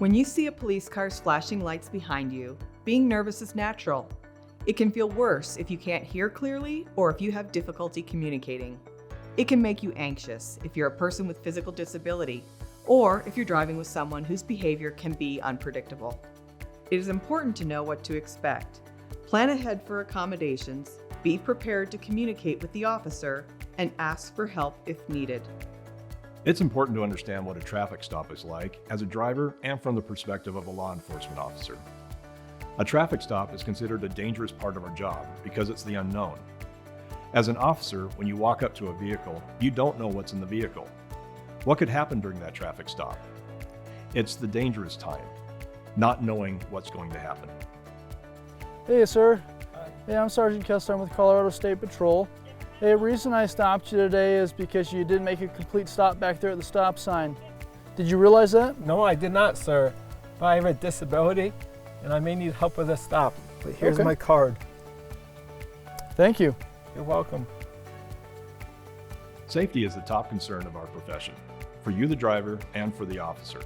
When you see a police car's flashing lights behind you, being nervous is natural. It can feel worse if you can't hear clearly or if you have difficulty communicating. It can make you anxious if you're a person with physical disability or if you're driving with someone whose behavior can be unpredictable. It is important to know what to expect. Plan ahead for accommodations, be prepared to communicate with the officer, and ask for help if needed. It's important to understand what a traffic stop is like as a driver and from the perspective of a law enforcement officer. A traffic stop is considered a dangerous part of our job because it's the unknown. As an officer, when you walk up to a vehicle, you don't know what's in the vehicle. What could happen during that traffic stop? It's the dangerous time, not knowing what's going to happen. Hey, sir. Hey, I'm Sergeant Kessler. I'm with Colorado State Patrol. Hey, the reason I stopped you today is because you didn't make a complete stop back there at the stop sign. Did you realize that? No, I did not, sir. But I have a disability and I may need help with a stop. But here's Okay. my card. Thank you. You're welcome. Safety is the top concern of our profession, for you, the driver, and for the officer.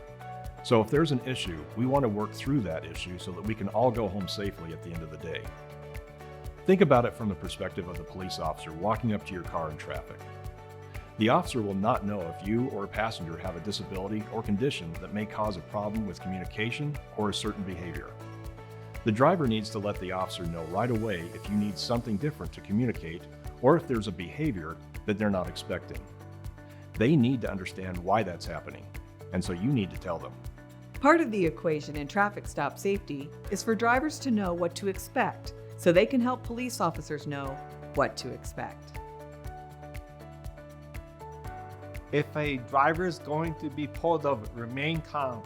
So if there's an issue, we want to work through that issue so that we can all go home safely at the end of the day. Think about it from the perspective of the police officer walking up to your car in traffic. The officer will not know if you or a passenger have a disability or condition that may cause a problem with communication or a certain behavior. The driver needs to let the officer know right away if you need something different to communicate or if there's a behavior that they're not expecting. They need to understand why that's happening, and so you need to tell them. Part of the equation in traffic stop safety is for drivers to know what to expect so they can help police officers know what to expect. If a driver is going to be pulled over, remain calm.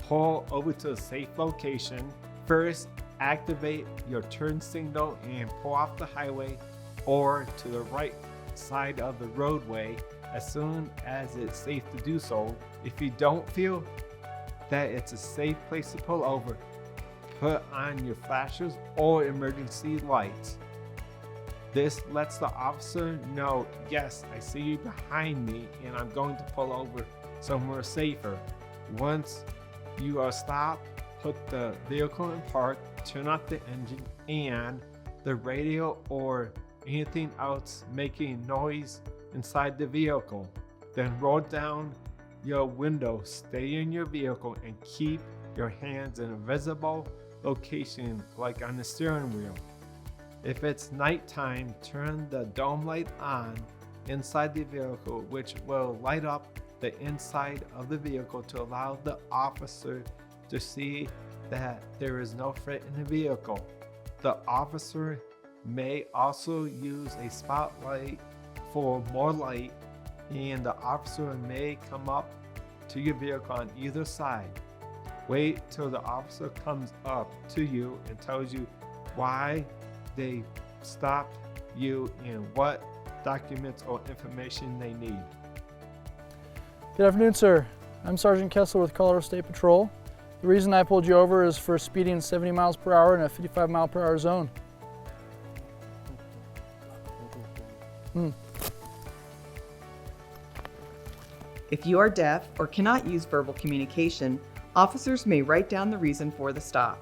Pull over to a safe location. First, activate your turn signal and pull off the highway or to the right side of the roadway as soon as it's safe to do so. If you don't feel that it's a safe place to pull over, put on your flashers or emergency lights. This lets the officer know, yes, I see you behind me and I'm going to pull over somewhere safer. Once you are stopped, put the vehicle in park, turn off the engine and the radio or anything else making noise inside the vehicle. Then roll down your window, stay in your vehicle and keep your hands in a visible location like on the steering wheel. If it's nighttime, turn the dome light on inside the vehicle, which will light up the inside of the vehicle to allow the officer to see that there is no threat in the vehicle. The officer may also use a spotlight for more light, and the officer may come up to your vehicle on either side. Wait till the officer comes up to you and tells you why they stopped you and what documents or information they need. Good afternoon, sir. I'm Sergeant Kessler with Colorado State Patrol. The reason I pulled you over is for speeding 70 miles per hour in a 55 mile per hour zone. If you are deaf or cannot use verbal communication, officers may write down the reason for the stop.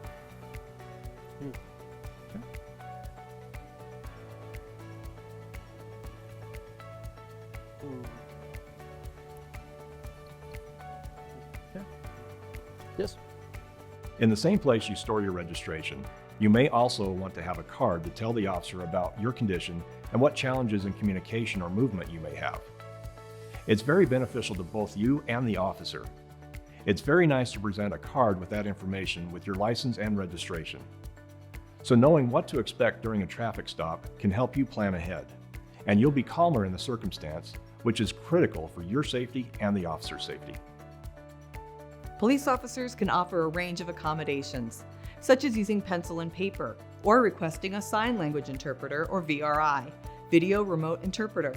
Yes. In the same place you store your registration, you may also want to have a card to tell the officer about your condition and what challenges in communication or movement you may have. It's very beneficial to both you and the officer. It's very nice to present a card with that information with your license and registration. So knowing what to expect during a traffic stop can help you plan ahead, and you'll be calmer in the circumstance, which is critical for your safety and the officer's safety. Police officers can offer a range of accommodations, such as using pencil and paper, or requesting a sign language interpreter or VRI, video remote interpreter.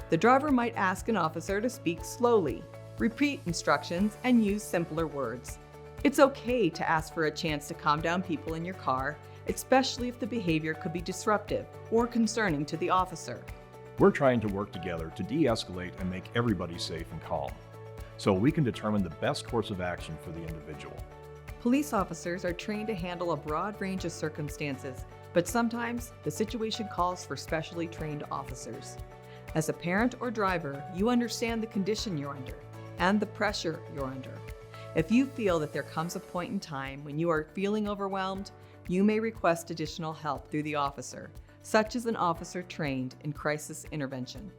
The driver might ask an officer to speak slowly, repeat instructions, and use simpler words. It's okay to ask for a chance to calm down people in your car, especially if the behavior could be disruptive or concerning to the officer. We're trying to work together to de-escalate and make everybody safe and calm, so we can determine the best course of action for the individual. Police officers are trained to handle a broad range of circumstances, but sometimes the situation calls for specially trained officers. As a parent or driver, you understand the condition you're under and the pressure you're under. If you feel that there comes a point in time when you are feeling overwhelmed, you may request additional help through the officer, such as an officer trained in crisis intervention.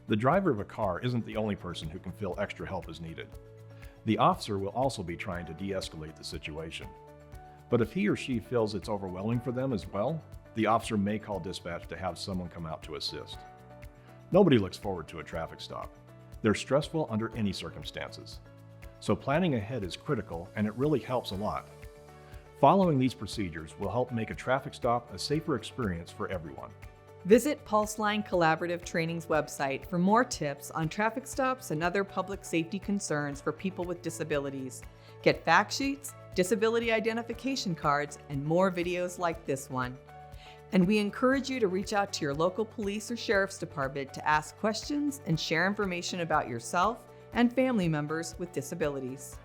The driver of a car isn't the only person who can feel extra help is needed. The officer will also be trying to de-escalate the situation. But if he or she feels it's overwhelming for them as well, the officer may call dispatch to have someone come out to assist. Nobody looks forward to a traffic stop. They're stressful under any circumstances. So planning ahead is critical, and it really helps a lot. Following these procedures will help make a traffic stop a safer experience for everyone. Visit Pulseline Collaborative Training's website for more tips on traffic stops and other public safety concerns for people with disabilities. Get fact sheets, disability identification cards, and more videos like this one. And we encourage you to reach out to your local police or sheriff's department to ask questions and share information about yourself and family members with disabilities.